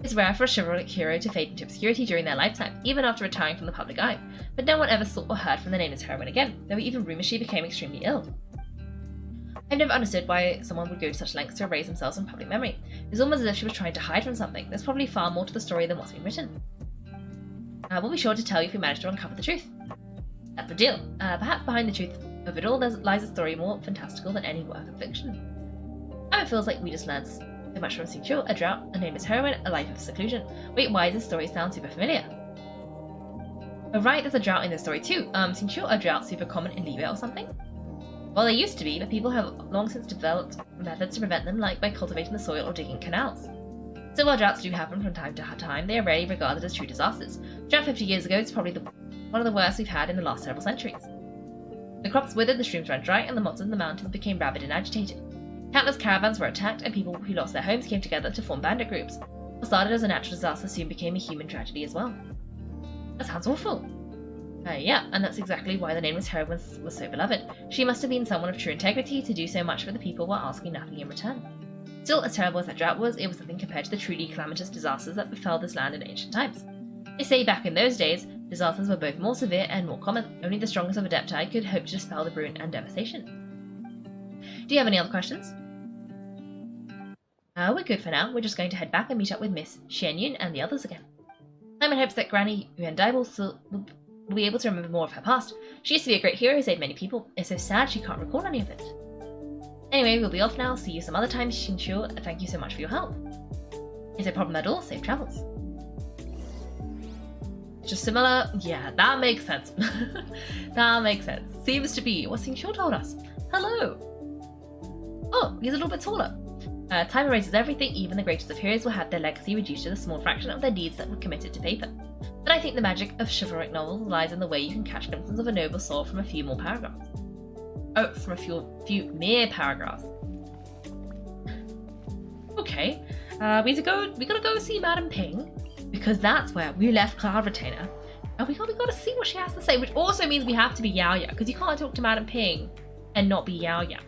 It's rare for a chivalric hero to fade into obscurity during their lifetime, even after retiring from the public eye, but no one ever saw or heard from the nameless heroine again. There were even rumours she became extremely ill. I've never understood why someone would go to such lengths to erase themselves from public memory. It's almost as if she was trying to hide from something. There's probably far more to the story than what's been written. We'll be sure to tell you if we manage to uncover the truth. That's the deal. Perhaps behind the truth of it all lies a story more fantastical than any work of fiction. It feels like we just learned so much from Xingqiu, a drought, a nameless heroine, a life of seclusion. Wait, why does this story sound super familiar? Oh right, there's a drought in this story too. Xingqiu, are droughts super common in Libe or something? Well, they used to be, but people have long since developed methods to prevent them, like by cultivating the soil or digging canals. So while droughts do happen from time to time, they are rarely regarded as true disasters. Drought 50 years ago is probably one of the worst we've had in the last several centuries. The crops withered, the streams ran dry, and the monsters in the mountains became rabid and agitated. Countless caravans were attacked, and people who lost their homes came together to form bandit groups. What started as a natural disaster soon became a human tragedy as well. That sounds awful. Yeah, and that's exactly why the nameless heroine was so beloved. She must have been someone of true integrity to do so much for the people while asking nothing in return. Still, as terrible as that drought was, it was nothing compared to the truly calamitous disasters that befell this land in ancient times. They say back in those days, disasters were both more severe and more common. Only the strongest of Adepti could hope to dispel the ruin and devastation. Do you have any other questions? We're good for now. We're just going to head back and meet up with Miss Xianyun and the others again. I'm in hopes that Granny Yuandai will be able to remember more of her past. She used to be a great hero who saved many people. It's so sad she can't recall any of it. Anyway, we'll be off now. See you some other time, Xinqiu. Thank you so much for your help. Is a problem at all? Safe travels. Just similar? Yeah, that makes sense. That makes sense. Seems to be what Xinqiu told us. Hello! Oh, he's a little bit taller. Time erases everything. Even the greatest of heroes will have their legacy reduced to the small fraction of their deeds that were committed to paper. But I think the magic of chivalric novels lies in the way you can catch glimpses of a noble soul from a few more paragraphs. Oh, from a few mere paragraphs. Okay, we gotta go see Madame Ping, because that's where we left Cloud Retainer, and we gotta see what she has to say, which also means we have to be Yao Ya, because you can't talk to Madame Ping and not be Yao Ya.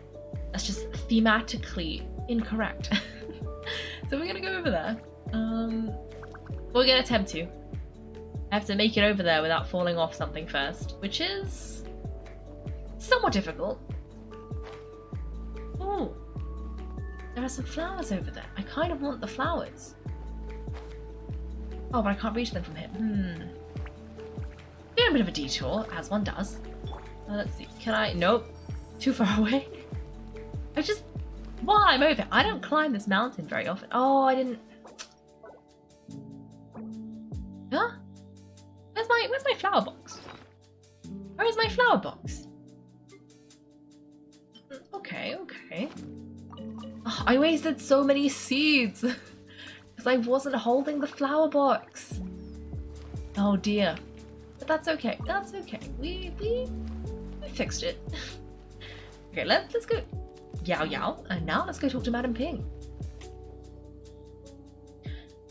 That's just thematically incorrect. So we're gonna go over there. We're gonna attempt to. I have to make it over there without falling off something first, which is somewhat difficult. Oh, there are some flowers over there. I kind of want the flowers. Oh, but I can't reach them from here. Doing a bit of a detour, as one does. Let's see. Can I? Nope. Too far away. While I'm over, I don't climb this mountain very often. Oh, I didn't. Huh? Where's my flower box? Where is my flower box? Okay. Oh, I wasted so many seeds because I wasn't holding the flower box. Oh dear. But that's okay. That's okay. We fixed it. Okay, let's go. Yao, and now let's go talk to Madame Ping.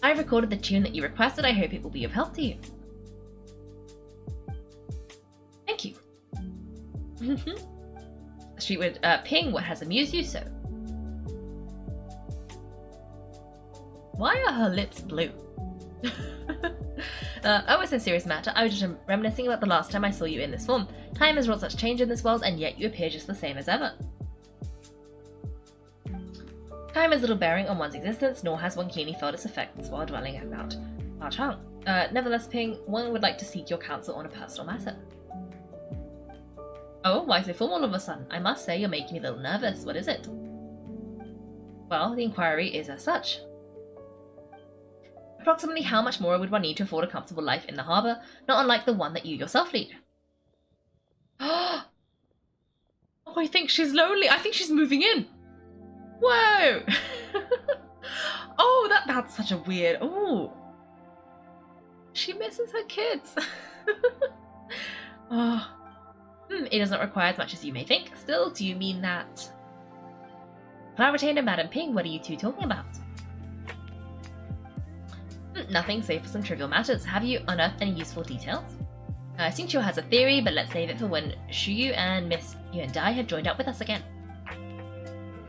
I recorded the tune that you requested. I hope it will be of help to you. Thank you. Streetwood, Ping, what has amused you so? Why are her lips blue? Oh, it's no serious matter. I was just reminiscing about the last time I saw you in this form. Time has wrought such change in this world, and yet you appear just the same as ever. Time has little bearing on one's existence, nor has one keenly felt its effects while dwelling at Mount Chang. Nevertheless, Ping, one would like to seek your counsel on a personal matter. Oh, why so formal all of a sudden? I must say you're making me a little nervous. What is it? Well, the inquiry is as such. Approximately how much more would one need to afford a comfortable life in the harbour, not unlike the one that you yourself lead? Oh, I think she's lonely. I think she's moving in. Whoa! Oh, that's such a weird... Oh. She misses her kids. Oh. It does not require as much as you may think. Still, do you mean that... Cloud Retainer, Madame Ping, what are you two talking about? Nothing, save for some trivial matters. Have you unearthed any useful details? Xinqiu has a theory, but let's save it for when Shuyu and Miss Yuandai have joined up with us again.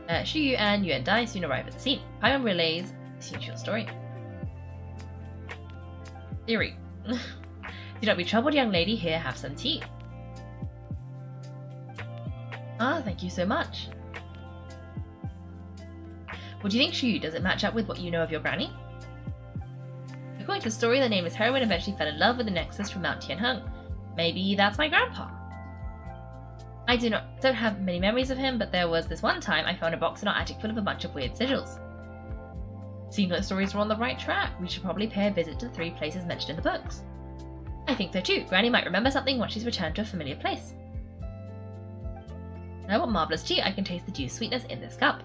Shuyu and Yuandai soon arrive at the scene. Paimon relays Xinqiu's story. Theory. Do not be troubled, young lady. Here, have some tea. Ah, thank you so much. What do you think, Shuyu? Does it match up with what you know of your granny? According to the story, the nameless heroine eventually fell in love with the Nexus from Mount Tianheng. Maybe that's my grandpa. I don't have many memories of him, but there was this one time I found a box in our attic full of a bunch of weird sigils. Seems like the stories were on the right track. We should probably pay a visit to the 3 places mentioned in the books. I think so too. Granny might remember something once she's returned to a familiar place. Now what marvellous tea. I can taste the due sweetness in this cup.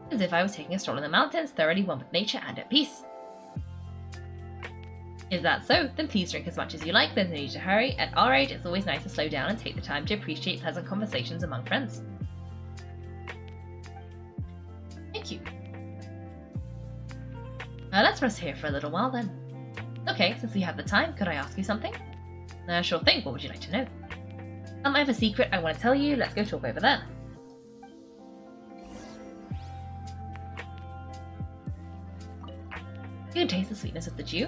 As if I was taking a stroll in the mountains, thoroughly one with nature and at peace. Is that so? Then please drink as much as you like. There's no need to hurry. At our age, it's always nice to slow down and take the time to appreciate pleasant conversations among friends. Thank you. Let's rest here for a little while then. Okay, since we have the time, could I ask you something? Sure thing. What would you like to know? I have a secret I want to tell you. Let's go talk over there. You can taste the sweetness of the dew.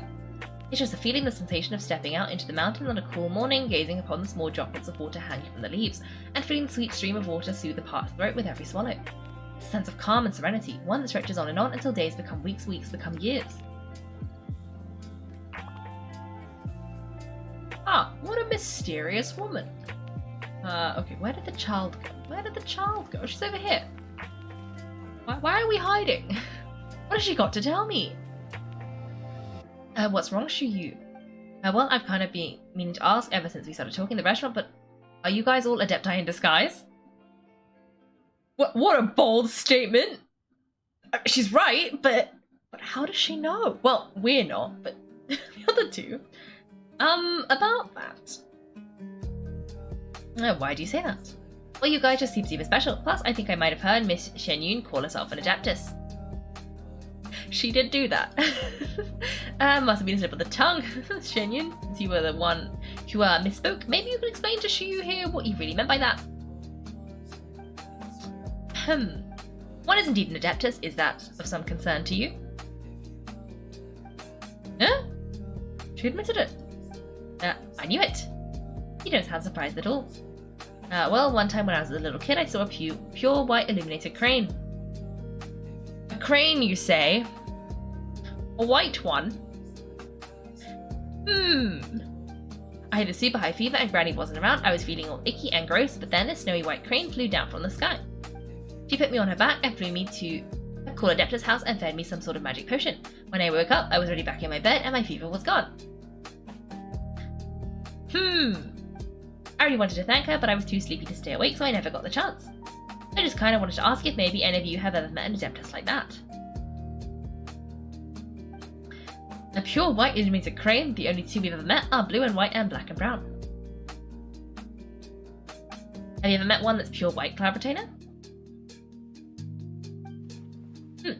It's just the feeling, the sensation of stepping out into the mountain on a cool morning, gazing upon the small droplets of water hanging from the leaves, and feeling the sweet stream of water soothe the parched throat with every swallow. It's a sense of calm and serenity, one that stretches on and on until days become weeks, weeks become years. Ah, what a mysterious woman. Okay, where did the child go? Where did the child go? She's over here. Why are we hiding? What has she got to tell me? What's wrong, Xianyun? Well, I've kind of been meaning to ask ever since we started talking in the restaurant, but are you guys all adepti in disguise? What a bold statement! She's right, but how does she know? Well, we're not, but the other two. About that. Why do you say that? Well, you guys just seem super special. Plus, I think I might have heard Miss Xianyun call herself an adeptus. She did do that. Must have been a slip of the tongue. Xianyun, since you were the one who misspoke, maybe you could explain to Xiu here what you really meant by that. One is indeed an adeptus. Is that of some concern to you? Huh? She admitted it. I knew it. You don't sound surprised at all. Well, one time when I was a little kid, I saw a pure white illuminated crane. A crane, you say? A white one? I had a super high fever and Granny wasn't around. I was feeling all icky and gross, but then a snowy white crane flew down from the sky. She put me on her back and flew me to a cool adeptus house and fed me some sort of magic potion. When I woke up, I was already back in my bed and my fever was gone. I really wanted to thank her, but I was too sleepy to stay awake, so I never got the chance. I just kind of wanted to ask if maybe any of you have ever met an adeptus like that. A pure white illuminated crane, the only two we've ever met are blue and white and black and brown. Have you ever met one that's pure white, Cloud Retainer?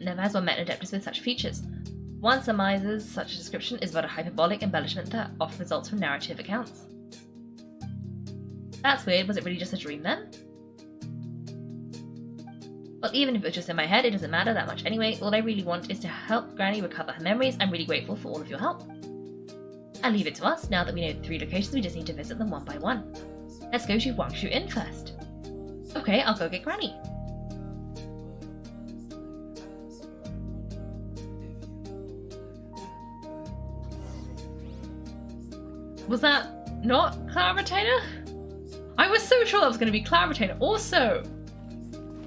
Never has one met an adeptus with such features. One surmises such a description is but a hyperbolic embellishment that often results from narrative accounts. That's weird, was it really just a dream then? Well, even if it was just in my head, it doesn't matter that much anyway. All I really want is to help Granny recover her memories. I'm really grateful for all of your help. I'll leave it to us. Now that we know the 3 locations, we just need to visit them one by one. Let's go to Wangshu Inn first. Okay, I'll go get Granny. Was that not Cloud Retainer? I was so sure that was going to be Cloud Retainer. Also,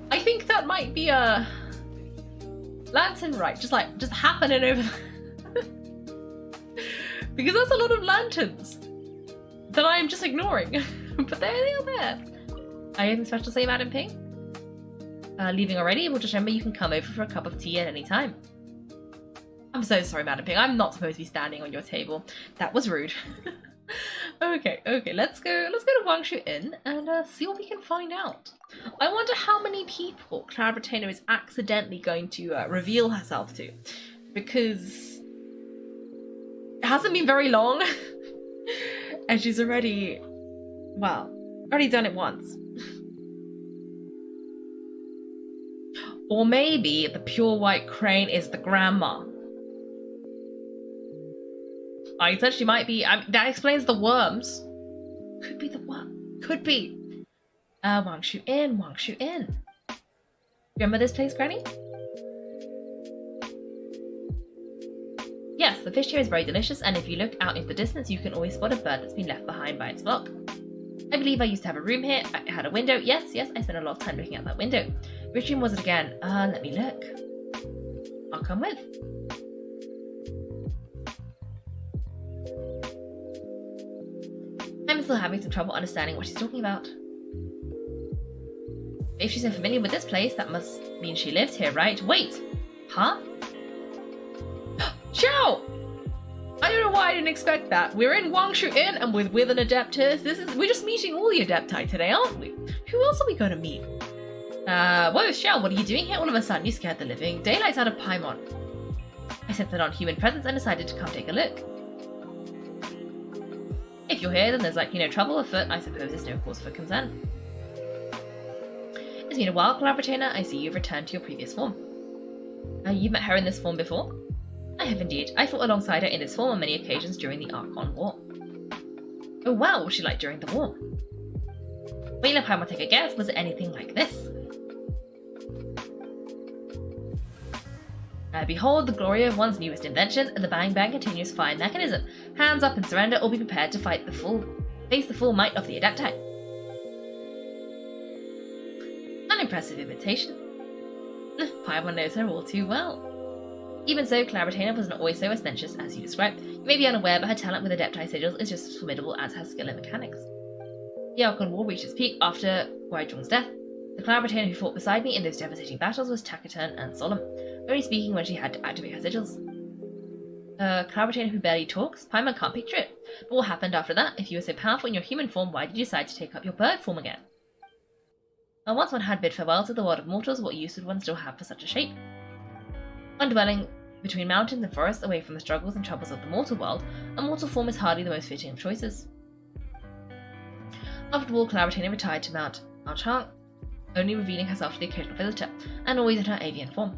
I think that might be a lantern, right? Just happening over because that's a lot of lanterns that I'm just ignoring. But they are there. Are you anything special to say about Ping? Leaving already? Well, just remember you can come over for a cup of tea at any time. I'm so sorry, Madam Ping. I'm not supposed to be standing on your table. That was rude. Okay, let's go to Wangshu Inn and see what we can find out. I wonder how many people Cloud Retainer is accidentally going to reveal herself to, because it hasn't been very long and she's already done it once. Or maybe the pure white crane is the grandma. I said she might be. That explains the worms. Could be the worm. Could be. Wangshu Inn. Remember this place, Granny? Yes, the fish here is very delicious, and if you look out into the distance, you can always spot a bird that's been left behind by its flock. I believe I used to have a room here. I had a window. Yes, I spent a lot of time looking out that window. Which room was it again? Let me look. I'll come with. I'm still having some trouble understanding what she's talking about. If she's so familiar with this place, that must mean she lived here, right? Wait! Huh? Ciao! I don't know why I didn't expect that. We're in Wangshu Inn and with an adeptus. We're just meeting all the adepti today, aren't we? Who else are we going to meet? Whoa, Xiao, what are you doing here all of a sudden? You scared the living daylights out of Paimon. I sensed an non-human presence and decided to come take a look. If you're here, then there's likely no trouble afoot. I suppose there's no cause for concern. It's been a while, Cloud Retainer. I see you've returned to your previous form. You've met her in this form before? I have indeed. I fought alongside her in this form on many occasions during the Archon War. Oh wow, what was she like during the war? Wait, if I might take a guess, was it anything like this? Behold the glory of one's newest invention, the Bang Bang continuous fire mechanism. Hands up and surrender, or be prepared to face the full might of the Adepti. An impressive imitation. Paimon knows her all too well. Even so, Claritina was not always so ostentatious as you described. You may be unaware, but her talent with Adepti sigils is just as formidable as her skill in mechanics. The Archon War reached its peak after Guizhong's death. The Claritina who fought beside me in those devastating battles was taciturn and solemn, only speaking when she had to activate her sigils. Claritina who barely talks? Paimon can't picture it. But what happened after that? If you were so powerful in your human form, why did you decide to take up your bird form again? Once one had bid farewell to the world of mortals, what use would one still have for such a shape? One dwelling between mountains and forests, away from the struggles and troubles of the mortal world, a mortal form is hardly the most fitting of choices. After all, Claritina retired to Mount Archang, only revealing herself to the occasional visitor, and always in her avian form.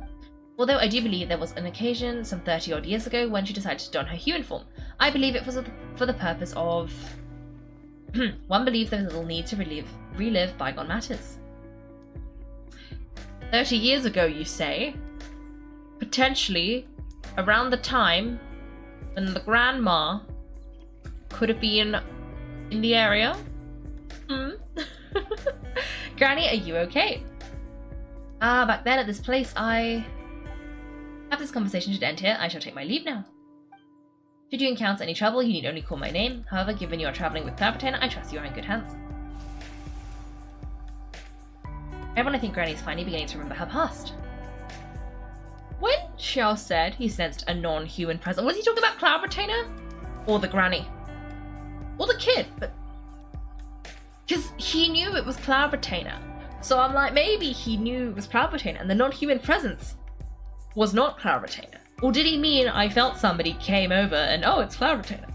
Although I do believe there was an occasion some 30-odd years ago when she decided to don her human form. I believe it was for the purpose of... One believes there was little need to relive bygone matters. 30 years ago, you say? Potentially around the time when the grandma could have been in the area? Granny, are you okay? Back then at this place, After this conversation should end here, I shall take my leave now. Should you encounter any trouble, you need only call my name. However, given you are travelling with Claritina, I trust you are in good hands. Everyone, I think Granny is finally beginning to remember her past. When Xiao said he sensed a non-human presence, was he talking about Claritina? Or the Granny? Or the kid? But because he knew it was Claritina. So I'm like, maybe he knew it was Claritina and the non-human presence was not Claritina. Or did he mean I felt somebody came over and oh, it's Claritina?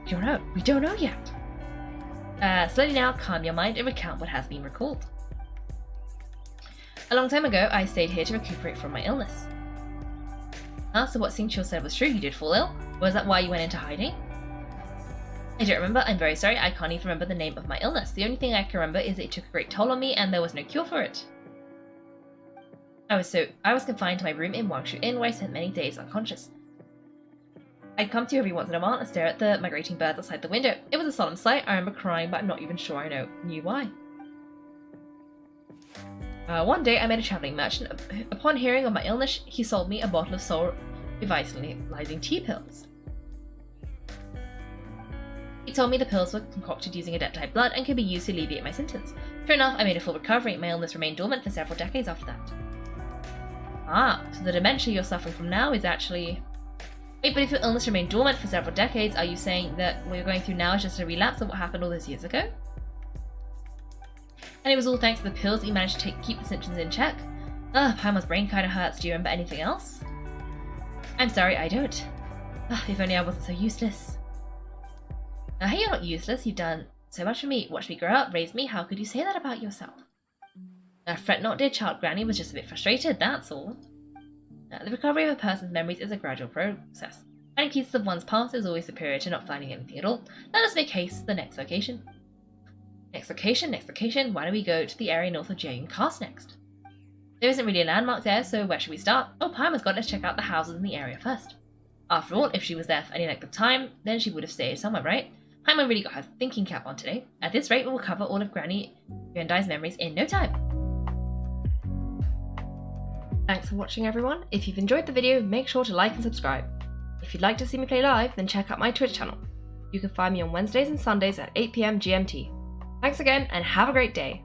We don't know. We don't know yet. Slowly now, calm your mind and recount what has been recalled. A long time ago, I stayed here to recuperate from my illness. So what Xingqiu said was true, you did fall ill? Was that why you went into hiding? I don't remember, I'm very sorry, I can't even remember the name of my illness. The only thing I can remember is it took a great toll on me and there was no cure for it. I was confined to my room in Wangshu Inn where I spent many days unconscious. I'd come to every once in a while and stare at the migrating birds outside the window. It was a solemn sight, I remember crying, but I'm not even sure I knew why. One day I met a travelling merchant. Upon hearing of my illness, he sold me a bottle of soul revitalizing tea pills. He told me the pills were concocted using Adepti blood and could be used to alleviate my symptoms. Sure enough, I made a full recovery. My illness remained dormant for several decades after that. So the dementia you're suffering from now is actually... Wait, but if your illness remained dormant for several decades, are you saying that what you're going through now is just a relapse of what happened all those years ago? And it was all thanks to the pills that you managed to keep the symptoms in check? Paimon's brain kinda hurts. Do you remember anything else? I'm sorry, I don't. If only I wasn't so useless. Hey, you're not useless. You've done so much for me. Watched me grow up, raised me. How could you say that about yourself? Fret not, dear child. Granny was just a bit frustrated, that's all. The recovery of a person's memories is a gradual process. Finding pieces of one's past is always superior to not finding anything at all. Let us make haste to the next location. Next location. Why don't we go to the area north of Xianyun Cast next? There isn't really a landmark there, so where should we start? Oh, Paimon's got us check out the houses in the area first. After all, if she was there for any length of time, then she would have stayed somewhere, right? Paimon really got her thinking cap on today. At this rate, we will cover all of Granny Yuandai's memories in no time. Thanks for watching, everyone. If you've enjoyed the video, make sure to like and subscribe. If you'd like to see me play live, then check out my Twitch channel. You can find me on Wednesdays and Sundays at 8 PM GMT. Thanks again, and have a great day.